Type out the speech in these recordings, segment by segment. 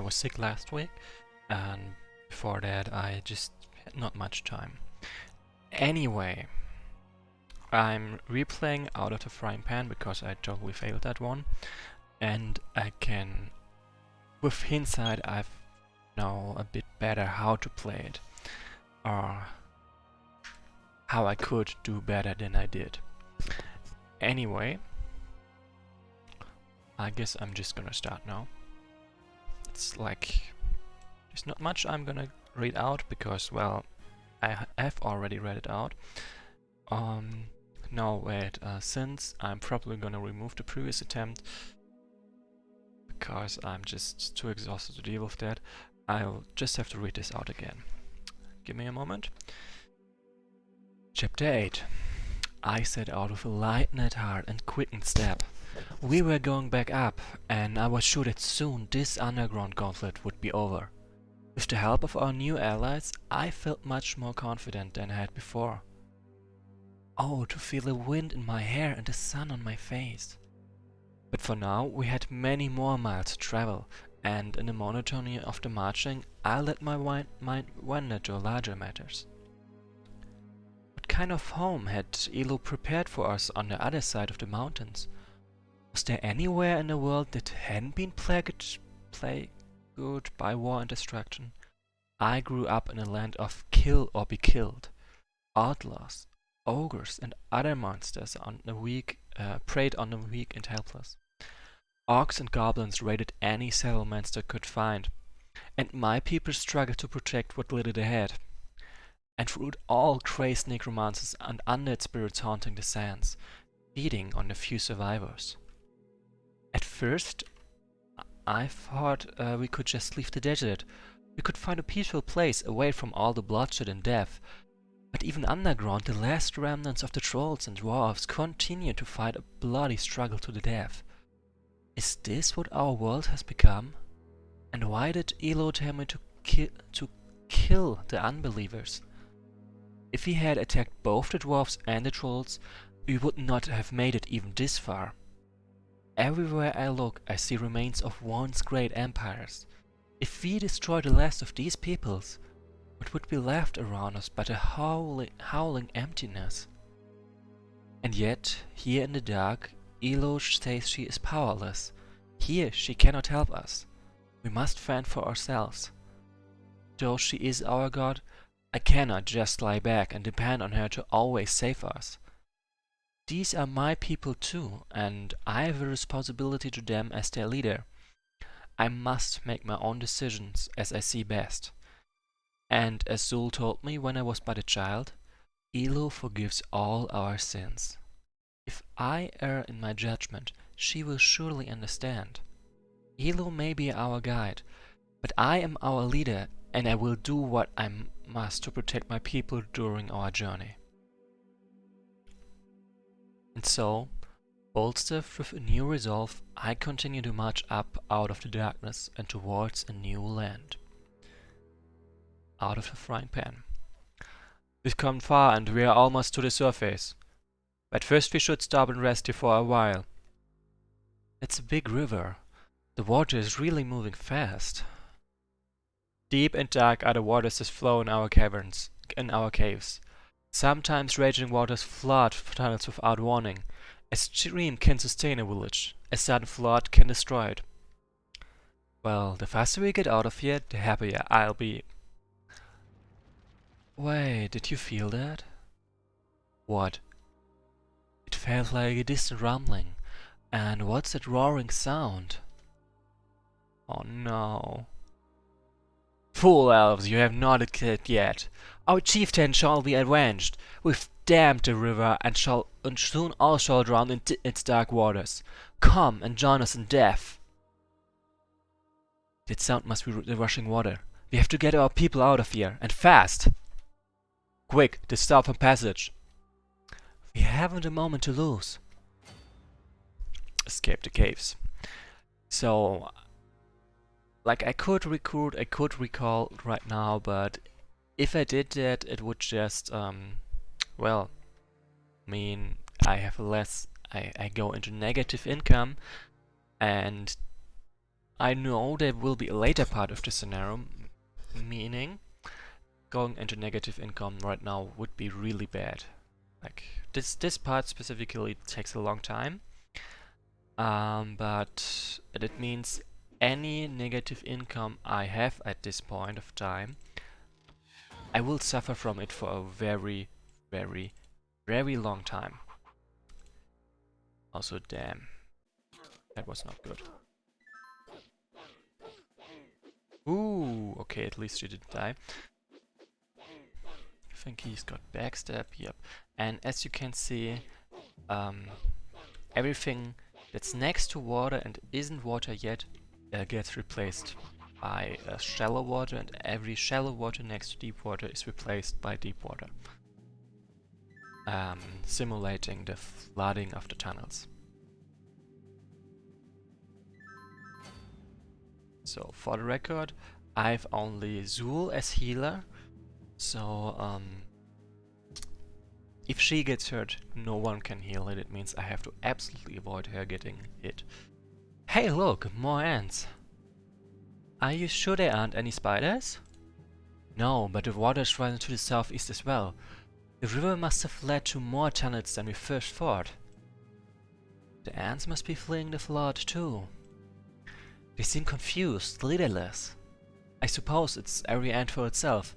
was sick last week, and before that I just had not much time. Anyway, I'm replaying Out of the Frying Pan because I totally failed that one, and I can, with hindsight, I know a bit better how to play it, or how I could do better than I did. Anyway, I guess I'm just gonna start now. It's like, there's not much I'm gonna read out because, well, I have already read it out. No, wait, since I'm probably gonna remove the previous attempt because I'm just too exhausted to deal with that, I'll just have to read this out again. Give me a moment. Chapter 8. I set out with a lightened heart and quickened step. We were going back up, and I was sure that soon this underground gauntlet would be over. With the help of our new allies, I felt much more confident than I had before. Oh, to feel the wind in my hair and the sun on my face. But for now, we had many more miles to travel, and in the monotony of the marching, I let my mind wander to larger matters. What kind of home had Elo prepared for us on the other side of the mountains? Was there anywhere in the world that hadn't been plagued by war and destruction? I grew up in a land of kill or be killed. Outlaws, ogres, and other monsters preyed on the weak and helpless. Orcs and goblins raided any settlements they could find, and my people struggled to protect what little they had. And through it all crazed necromancers and undead spirits haunting the sands, feeding on the few survivors. At first, I thought we could just leave the desert. We could find a peaceful place away from all the bloodshed and death. But even underground, the last remnants of the trolls and dwarves continue to fight a bloody struggle to the death. Is this what our world has become? And why did Elo tell me to kill the unbelievers? If he had attacked both the dwarves and the trolls, we would not have made it even this far. Everywhere I look, I see remains of once great empires. If we destroy the last of these peoples, what would be left around us but a howling emptiness? And yet, here in the dark, Elo says she is powerless. Here she cannot help us. We must fend for ourselves. Though she is our god, I cannot just lie back and depend on her to always save us. These are my people too, and I have a responsibility to them as their leader. I must make my own decisions as I see best. And as Zul told me when I was but a child, Elo forgives all our sins. If I err in my judgment, she will surely understand. Elo may be our guide, but I am our leader, and I will do what I must to protect my people during our journey. And so, bolstered with a new resolve, I continue to march up out of the darkness and towards a new land. Out of the frying pan. We've come far and we are almost to the surface. But first we should stop and rest here for a while. It's a big river. The water is really moving fast. Deep and dark are the waters that flow in our caverns, in our caves. Sometimes raging waters flood tunnels without warning. A stream can sustain a village. A sudden flood can destroy it. Well, the faster we get out of here, the happier I'll be. Wait, did you feel that? What? It felt like a distant rumbling. And what's that roaring sound? Oh no. Fool elves, you have not escaped yet. Our chieftain shall be avenged. We've dammed the river and soon all shall drown in its dark waters. Come and join us in death. That sound must be the rushing water. We have to get our people out of here, and fast. Quick, the southern passage. We haven't a moment to lose. Escape the caves. So, like I could recall right now, but if I did that, it would just, well, mean I go into negative income, and I know there will be a later part of the scenario, meaning going into negative income right now would be really bad. Like this part specifically takes a long time, but it means any negative income I have at this point of time, I will suffer from it for a very, very, very long time. Also, damn, that was not good. Ooh, okay, at least she didn't die. I think he's got backstab, yep. And as you can see, everything that's next to water and isn't water yet gets replaced by shallow water, and every shallow water next to deep water is replaced by deep water. Simulating the flooding of the tunnels. So for the record, I've only Zul as healer, so if she gets hurt, no one can heal it. It means I have to absolutely avoid her getting hit. Hey look, more ants! Are you sure there aren't any spiders? No, but the water's running to the southeast as well. The river must have led to more tunnels than we first thought. The ants must be fleeing the flood too. They seem confused, leaderless. I suppose it's every ant for itself.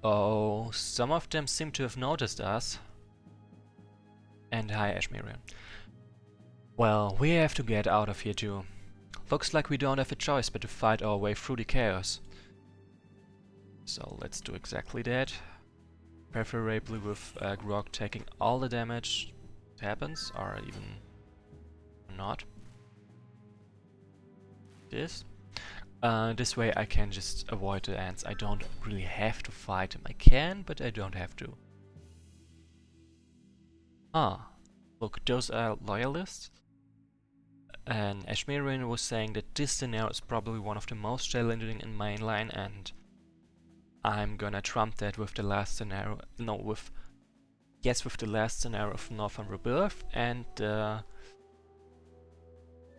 Oh, some of them seem to have noticed us. And hi, Ashmirian. Well, we have to get out of here too. Looks like we don't have a choice but to fight our way through the chaos. So let's do exactly that. Preferably with Grog taking all the damage that happens, or even not. This way I can just avoid the ants. I don't really have to fight them. I can, but I don't have to. Ah, look, those are loyalists. And Ashmirian was saying that this scenario is probably one of the most challenging in mainline, and I'm gonna trump that with the last scenario. No, with the last scenario of Northern Rebirth and the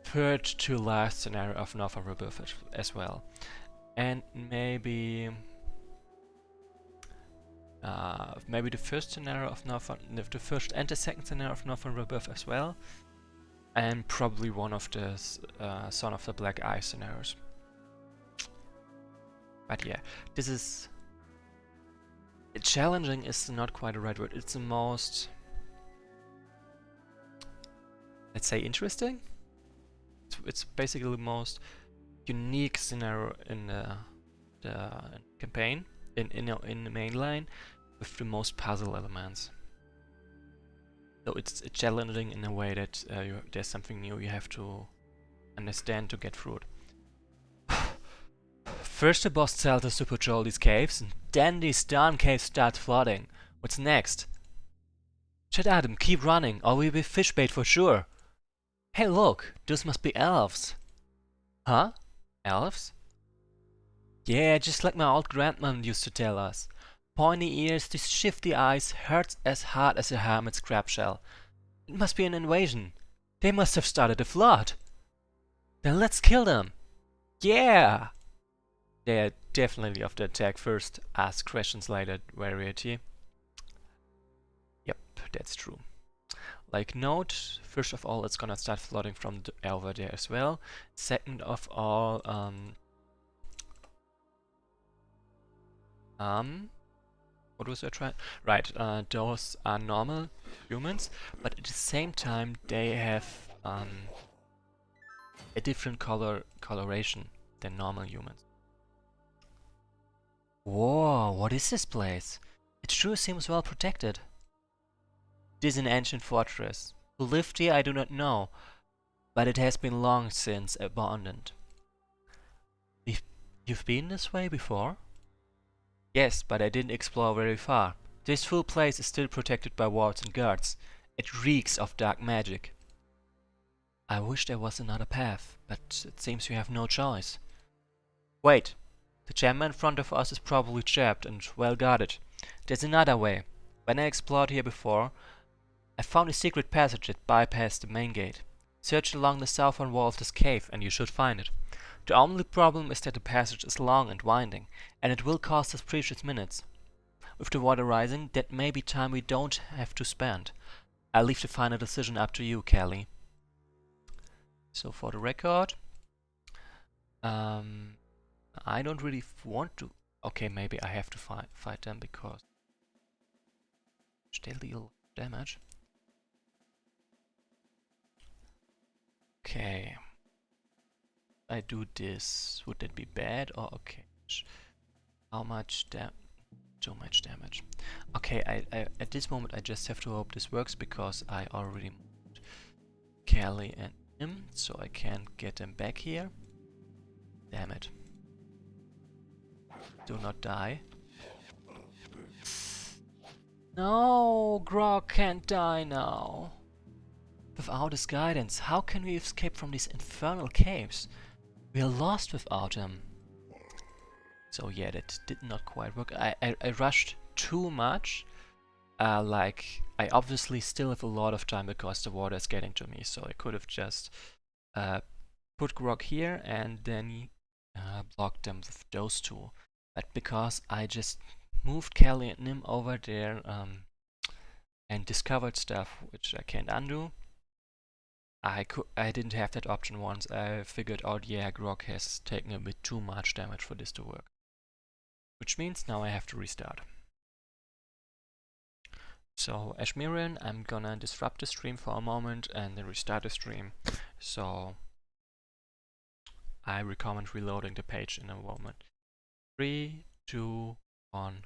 third to last scenario of Northern Rebirth as well, and maybe the first scenario of the first and the second scenario of Northern Rebirth as well, and probably one of the Son of the Black Eye scenarios. But yeah, this is challenging is not quite the right word. It's the most, let's say, interesting. It's basically the most unique scenario in the campaign, in the mainline, with the most puzzle elements. So it's challenging in a way that there's something new you have to understand to get through it. First the boss tells us to patrol these caves, and then these darn caves start flooding. What's next? Shut Adam, keep running, or we'll be fish bait for sure. Hey look, those must be elves. Huh? Elves? Yeah, just like my old grandmom used to tell us. Pointy ears, these shifty eyes, hurts as hard as a hermit's crab shell. It must be an invasion. They must have started a flood. Then let's kill them. Yeah! They're definitely off the attack first, ask questions later variety. Yep, that's true. Like note, first of all, it's gonna start flooding from over there as well. Second of all, what was I trying? Right, those are normal humans, but at the same time they have a different coloration than normal humans. Whoa, what is this place? It sure seems well protected. It is an ancient fortress. Who lived here I do not know, but it has been long since abandoned. You've been this way before? Yes, but I didn't explore very far. This full place is still protected by walls and guards. It reeks of dark magic. I wish there was another path, but it seems you have no choice. Wait, the chamber in front of us is probably trapped and well guarded. There's another way. When I explored here before, I found a secret passage that bypassed the main gate. Search along the southern wall of this cave and you should find it. The only problem is that the passage is long and winding, and it will cost us precious minutes. With the water rising, that may be time we don't have to spend. I'll leave the final decision up to you, Kelly. So for the record, I don't really want to. Okay, maybe I have to fight them because they deal damage. Okay. I do this. Would that be bad or okay? How much too much damage. Okay, I at this moment I just have to hope this works because I already moved Kelly and him, so I can't get them back here. Damn it. Do not die. No, Grog can't die now. Without his guidance, how can we escape from these infernal caves? We are lost without him. So yeah, that did not quite work. I rushed too much. Like, I obviously still have a lot of time because the water is getting to me, so I could have just put Grog here and then blocked them with those two. But because I just moved Kelly and Nim over there and discovered stuff which I can't undo, I didn't have that option once. I figured out, yeah, Grog has taken a bit too much damage for this to work. Which means now I have to restart. So, Ashmirian, I'm gonna disrupt the stream for a moment and then restart the stream. So, I recommend reloading the page in a moment. 3, 2, 1,